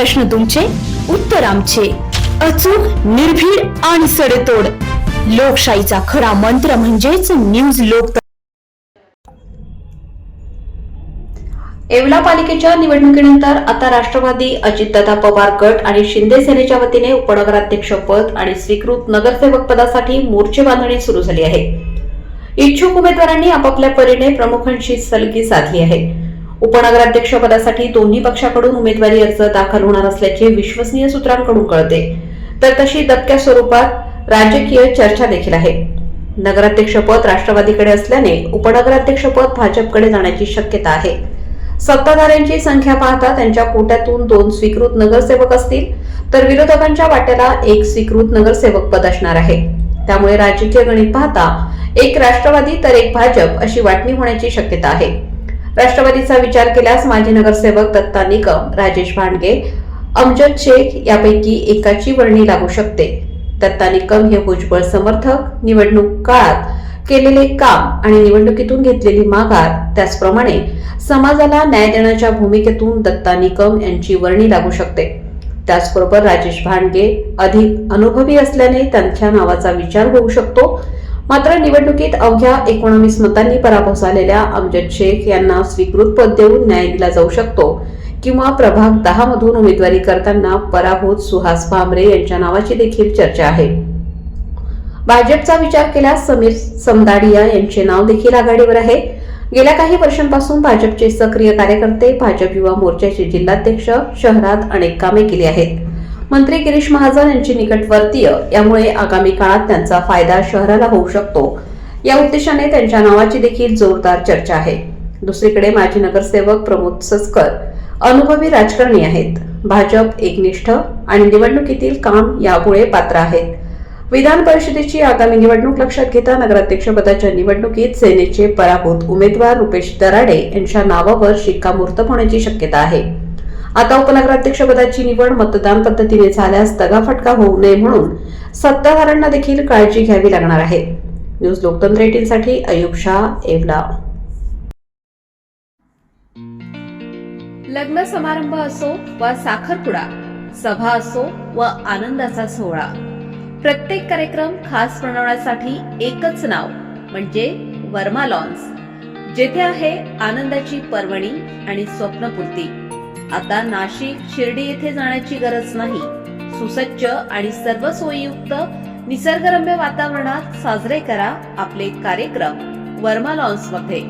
प्रश्न तुमचे, उत्तर आमचे. अचूक, निर्भीड आणि सडेतोड. लोकशाहीचा खरा मंत्र म्हणजेच न्यूज लोक. येवला पालिकेच्या निवडणुकीनंतर आता राष्ट्रवादी, अजितदादा पवार गट आणि शिंदे सेनेच्या वतीने उपनगराध्यक्ष पद आणि स्वीकृत नगरसेवक पदासाठी मोर्चे बांधणी सुरू झाली आहे. इच्छुक उमेदवारांनी आपापल्या परीने प्रमुखांशी सलगी साधली आहे. उपनगराध्यक्ष पदासाठी दोन्ही पक्षाकडून उमेदवारी अर्ज दाखल होणार असल्याचे विश्वसनीय सूत्रांकडून कळते. तर तशी दबक्या स्वरूपात राजकीय चर्चा देखील आहे. नगराध्यक्षपद राष्ट्रवादीकडे असल्याने उपनगराध्यक्षपद भाजपकडे जाण्याची शक्यता आहे. सत्ताधाऱ्यांची संख्या पाहता त्यांच्या कोट्यातून 2 स्वीकृत नगरसेवक असतील, तर विरोधकांच्या वाट्याला 1 स्वीकृत नगरसेवक पद असणार आहे. त्यामुळे राजकीय गणित पाहता एक राष्ट्रवादी तर एक भाजप अशी वाटणी होण्याची शक्यता आहे. राष्ट्रवादीचा विचार केल्यास माजी नगरसेवक दत्ता निकम, राजेश भांडगे, अमजद शेख यापैकी एकाची वर्णी लागू शकते. दत्ता निकम हे भुजबळ समर्थक, निवडणूक काळात केलेले काम आणि निवडणुकीतून घेतलेली माघार, त्याचप्रमाणे समाजाला न्याय देण्याच्या भूमिकेतून दत्ता निकम यांची वर्णी लागू शकते. त्याचबरोबर राजेश भांडगे अधिक अनुभवी असल्याने त्यांच्या नावाचा विचार होऊ शकतो. मात्र निवडणुकीत अवघ्या 19 मतांनी पराभव झालेल्या अमजद शेख यांना स्वीकृत पद देऊन न्याय दिला जाऊ शकतो किंवा प्रभाग 10 मधून उमेदवारी करताना पराभूत सुहास भामरे यांच्या नावाची देखील चर्चा आहे. भाजपचा विचार केल्यास समीर समदाडिया यांचे नाव देखील आघाडीवर आहे. गेल्या काही वर्षांपासून भाजपचे सक्रिय कार्यकर्ते, भाजप युवा मोर्चाचे जिल्हाध्यक्ष शहरात अनेक कामे केली आहेत. मंत्री गिरीश महाजन यांची निकटवर्तीय, यामुळे आगामी काळात त्यांचा फायदा शहराला होऊ शकतो. या उद्देशाने त्यांच्या नावाची देखील जोरदार चर्चा आहे. दुसरीकडे माजी नगरसेवक प्रमोद सस्कर अनुभवी राजकारणी आहेत. भाजप एकनिष्ठ आणि निवडणुकीतील काम यामुळे पात्र आहेत. विधान परिषदेची आगामी निवडणूक लक्षात घेता नगराध्यक्षपदाच्या निवडणुकीत सेनेचे पराभूत उमेदवार रुपेश दराडे यांच्या नावावर शिक्कामोर्तब होण्याची शक्यता आहे. आता उपनगराध्यक्षपदाची निवड मतदान पद्धतीने झाल्यास दगाफटका होऊ नये म्हणून सत्ताधाऱ्यांना देखील काळजी घ्यावी लागणार आहे. न्यूज लोकतंत्र 18 साठी अयुब शाह, येवला. लग्न समारंभ असो वा साखरपुडा, सभा असो व आनंदाचा सोहळा, प्रत्येक कार्यक्रम खास बनवण्यासाठी एकच नाव म्हणजे वर्मा लॉन्स, जेथे आहे आनंदाची पर्वणी आणि स्वप्नपूर्ती. आता नाशिक, शिर्डी येथे जाण्याची गरज नाही. सुसज्ज आणि सर्व सोयीयुक्त निसर्गरम्य वातावरणात साजरे करा आपले कार्यक्रम वर्मा लॉन्स मध्ये.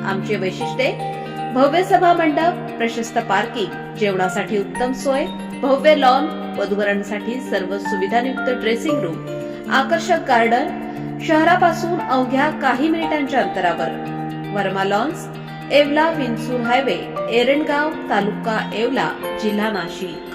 आमचे वैशिष्ट्ये: भव्य सभा मंडप, प्रशस्त पार्किंग, जेवणासाठी उत्तम सोय, भव्य लॉन, वधूवरांसाठी सर्व सुविधायुक्त ड्रेसिंग रूम, आकर्षक गार्डन, शहरापासून अवघ्या काही मिनिटांच्या अंतरावर. वर्मा लॉन्स, येवला विंचूर हायवे, एरंडगाव, तालुका येवला, जिल्हा नाशिक.